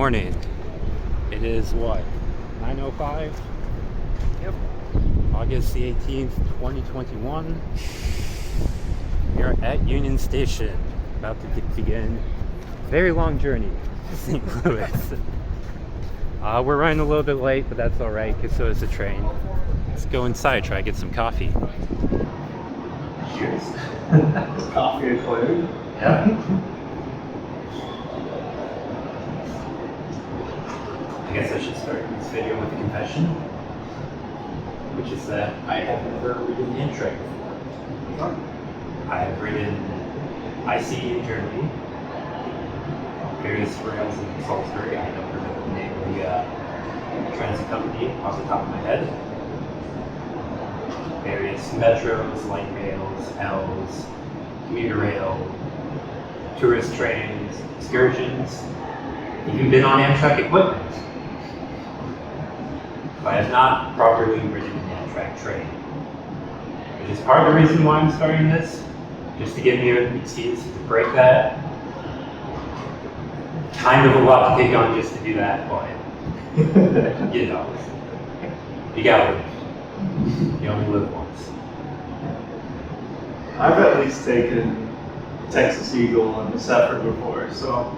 morning. It is what? 9:05? Yep. August the 18th, 2021. We are at Union Station, about to begin a very long journey to St. Louis. We're running a little bit late, but that's alright, because so is the train. Let's go inside, try to get some coffee. Cheers. Coffee Eau Claire. Yeah. I guess I should start this video with a confession, which is that I have never ridden Amtrak before. I have ridden ICE in Germany, various rails in Salisbury. I don't remember the name of the transit company off the top of my head. Various metros, light rails, L's, commuter rail, tourist trains, excursions, even been on Amtrak equipment. But I have not properly ridden an Amtrak train. Which is part of the reason why I'm starting this, just to give me an excuse to break that. Kind of a lot to take on just to do that, but you know, you gotta live. You only live once. I've at least taken Texas Eagle and the Shuttered before, so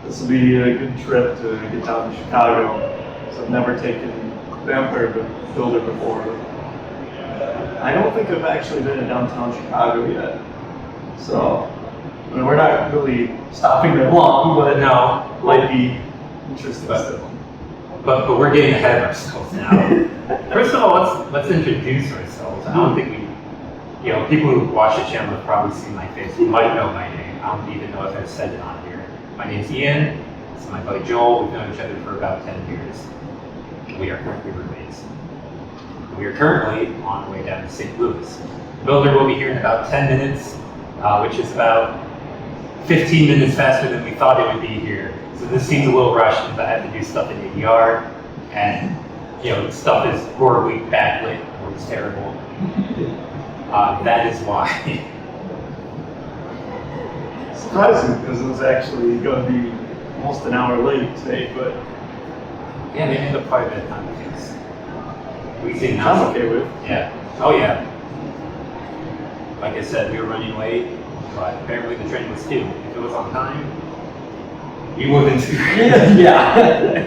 this will be a good trip to get down to Chicago. So I've never taken the Empire Builder before. I don't think I've actually been in downtown Chicago yet. So, I mean, we're not really stopping there long, but No, might be interesting still. But we're getting ahead of ourselves now. First of all, let's introduce ourselves. I don't think people who watch the channel have probably seen my face. You might know my name. I don't even know if I've said it on here. My name's Ian. This is my buddy Joel. We've known each other for about 10 years. We are currently roommates. We are currently on the way down to St. Louis. The builder will be here in about 10 minutes, which is about 15 minutes faster than we thought it would be here. So this seems a little rushed because I have to do stuff in ADR, and stuff is horribly backlit or it's terrible. That is why. Surprising because it was actually going to be almost an hour late today, but Yeah, they end up quite a bit of time because we see I'm okay with. Yeah. Oh yeah. Like I said, we were running late, but apparently the train was too. If it was on time, you wouldn't. Yeah.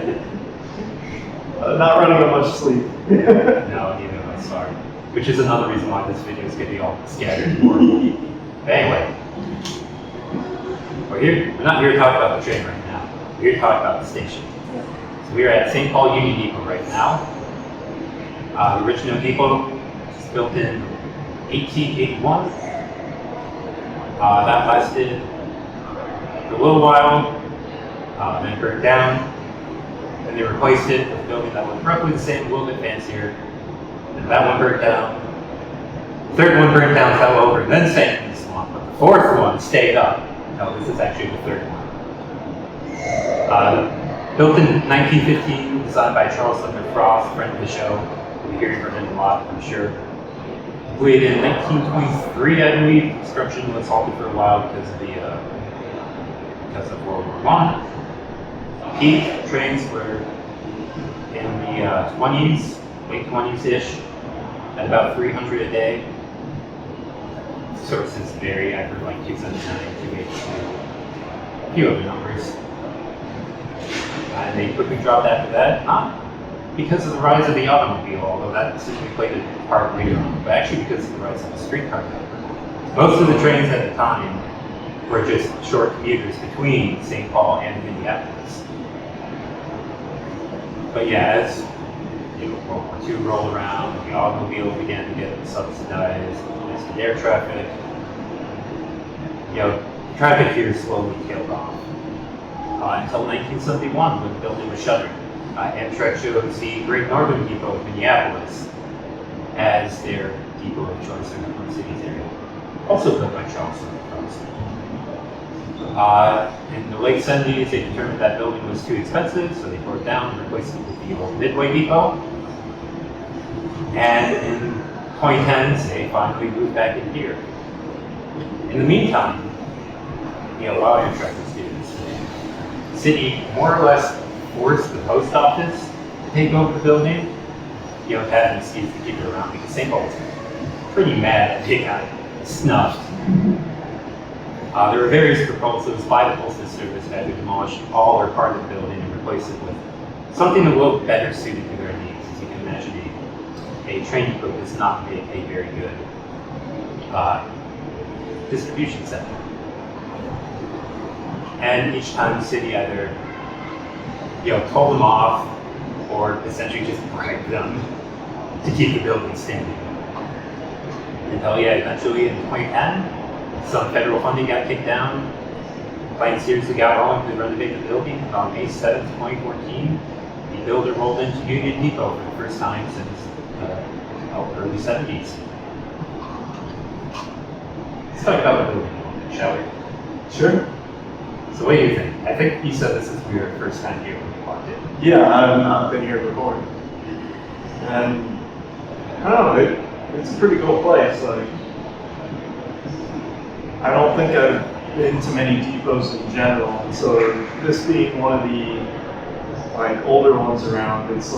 Not running on much sleep. No, neither of us are. Which is another reason why this video is going to be all scattered and horrible. But anyway, we're not here to talk about the train right now. We're here to talk about the station. So we are at St. Paul Union Depot right now. The original depot was built in 1881. That lasted for a little while, then it burned down. Then they replaced it with a building that was roughly the same, a little bit fancier. And that one burned down. The third one burned down, fell over, and then sank in the swamp. But the fourth one stayed up. No, this is actually the third one. Built in 1915, designed by Charles Sumner Frost, friend of the show. You'll be hearing from him a lot, I'm sure. Completed in 1923, I believe. Construction was halted for a while because of World War I. Peak trains were in the 20s, late 20s-ish, at about 300 a day. Sources vary. I've heard like 279, 282, a few other numbers. And they quickly dropped after that, not because of the rise of the automobile, although that certainly played a part later on, but actually because of the rise of the streetcar network. Most of the trains at the time were just short commuters between St. Paul and Minneapolis. But yeah, as World War II rolled around, the automobile began to get subsidized, as did air traffic. Traffic here slowly tailed off. Until 1971, when the building was shuttered. Amtrak chose the Great Northern Depot of Minneapolis as their depot of choice in the Twin Cities area. Also built by Charles Sumner Frost. In the late 70s, they determined that building was too expensive, so they tore it down and replaced it with the old Midway Depot. And in 2010s, they finally moved back in here. In the meantime, while Amtrak was doing this thing, city more or less forced the post office to take over the building. Had an excuse to keep it around because St. Paul was pretty mad that they got snuffed. There were various proposals by the Postal Service that would demolish all or part of the building and replace it with something a little better suited to their needs. As you can imagine, a train depot does not make a very good distribution center. And each time the city either told them off or essentially just bribed them to keep the building standing. Until eventually in 2010, some federal funding got kicked down. Plans seriously got rolling to renovate the building. On May 7th, 2014, the builder rolled into Union Depot for the first time since the early 70s. Let's talk about the building a little bit, shall we? Sure. So what do you think? I think you said this is your first time here when you walked in. Yeah, I've not been here before. And I don't know, it's a pretty cool place. Like, I don't think I've been to many depots in general, and so this being one of the older ones around, it's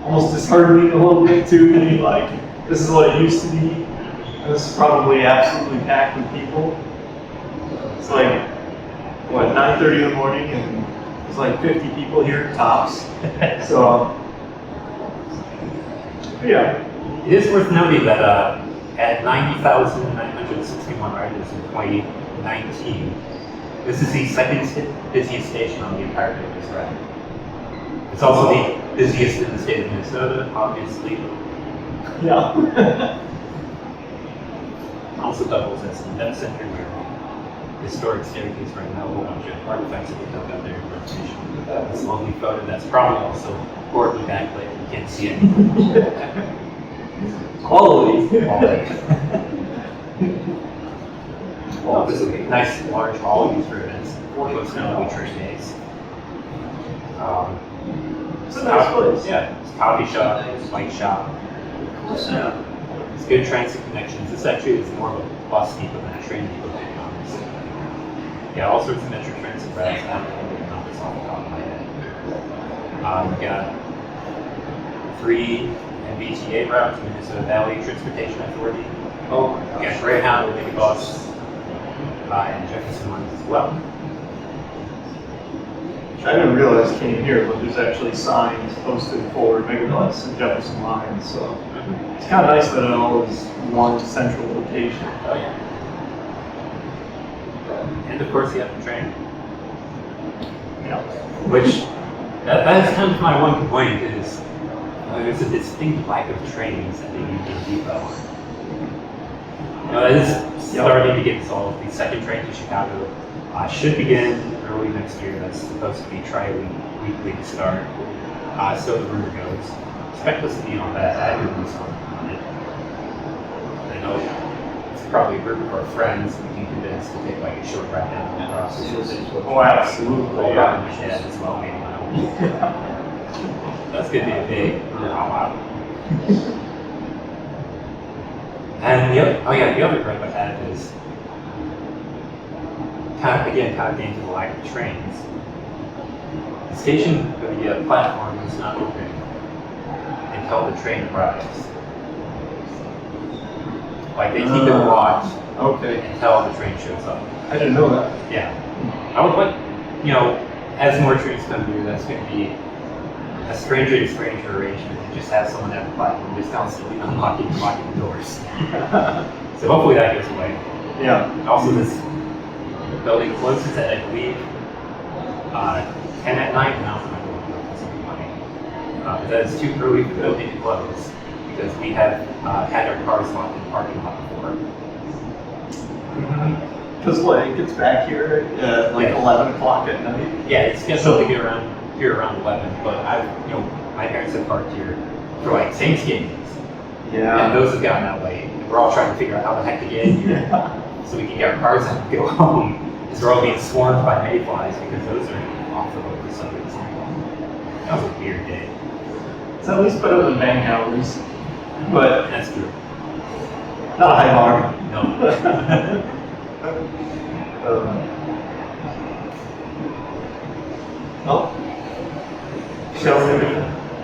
almost disheartening a little bit to me. Like, this is what it used to be, and this is probably absolutely packed with people. It's 9:30 in the morning, and there's 50 people here tops. So, yeah. It is worth noting that at 90,961 riders in 2019, this is the second busiest station on the entire Midwest route. It's also the busiest in the state of Minnesota, obviously. Yeah. Also doubles as an event center where historic staircase right now, a whole bunch of artifacts that we dug out there for information. This lovely photo that's probably also horribly backlit. You can't see anything. Quality. Well, this is a nice large hall used for events. Most notably church days. It's a nice place. Yeah, it's a coffee shop, it's a bike shop. Yeah. It's good transit connections. This actually is more of a bus depot than a train depot, to be honest. Yeah, all sorts of metro transit routes. I don't know the numbers off the top of my head. We got 3 MVTA routes, Minnesota Valley Transportation Authority. Oh, We got Greyhound, Megabus, and Jefferson Lines as well. I didn't realize it came here, but there's actually signs posted for Megabus and Jefferson Lines, so it's kind of nice that it all is one central location. Oh yeah. And of course you have the train. Yeah. Which, that is kind of my one complaint is, there's a distinct lack of trains at the Union Depot. That is starting to get solved. The second train to Chicago should begin early next year. That's supposed to be tri-weekly to start. So the rumor goes. Expect us to be on that. I haven't really started on it. I know it's probably a group of our friends we can convince to take a short ride down across the Oh, absolutely. yeah. Yeah. As well, maybe. That's gonna be a big wow. And the other gripe I have is kind of getting to the lack of trains. The station, the platform is not open until the train arrives. They keep it locked Okay. until the train shows up. I didn't know that. Yeah. I would like, as more trains come through, that's going to be a stranger to stranger arrangement to just have someone at the platform just constantly unlocking and locking the doors. So hopefully that goes away. Yeah. Also, this building closes at, I believe, 10 at night. Now I'm going to look something funny. But that is too early for the building to close because we have had our cars locked in the parking lot before. Because it gets back here at 11 o'clock at night. Yeah, it's scheduled to get here around 11, but my parents have parked here for Thanksgiving. Yeah. And those have gotten that late. We're all trying to figure out how the heck to get in here so we can get our cars out and go home. Because we're all being swarmed by mayflies because those are off the hook for some reason. That was a weird day. It's at least better than bank hours. But That's true. not a high bar. No. Oh. Shall we?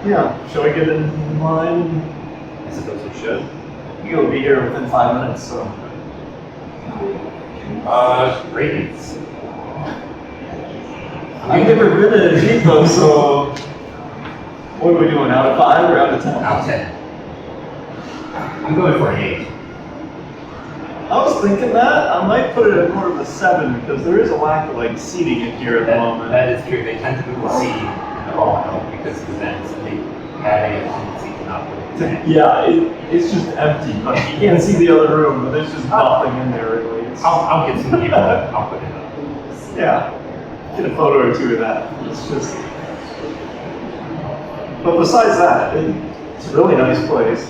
Yeah. Shall we get in line? I suppose we should. You'll be here within 5 minutes, so. Ratings. I've never been at a depot, so what are we doing? Out of 5 or out of 10? Out of 10. I'm going for an 8. I was thinking that. I might put it at more of a 7 because there is a lack of like seating in here at the moment. That is true. They tend to move the seat in the hall because of events, and they have a tendency to not put it in. Yeah, it's just empty. Like you can't see the other room, but there's just nothing in there really. I'll get some people. I'll put it up. Yeah, get a photo or two of that. It's just. But besides that, it's a really nice place.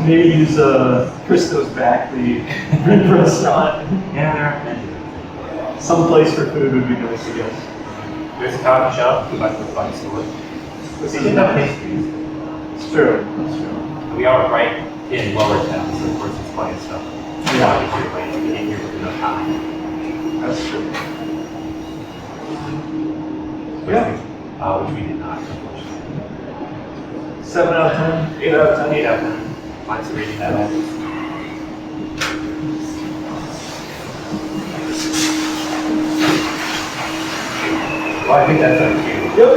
Maybe use Christo's back, the Greek restaurant. Yeah, there are. Some place for food would be nice, I guess. There's a coffee shop, like the fun store. This They is didn't have nice. pastries. It's true. That's true. We are right in Lower Town, so of course it's plenty of stuff. Yeah. If you're waiting to get in here with enough time. That's true. Which we did not, unfortunately. 7 out of 10, 8 out of 10. 8 out of 10. Mine's rating that all. Well, I think that's our cue. Yep.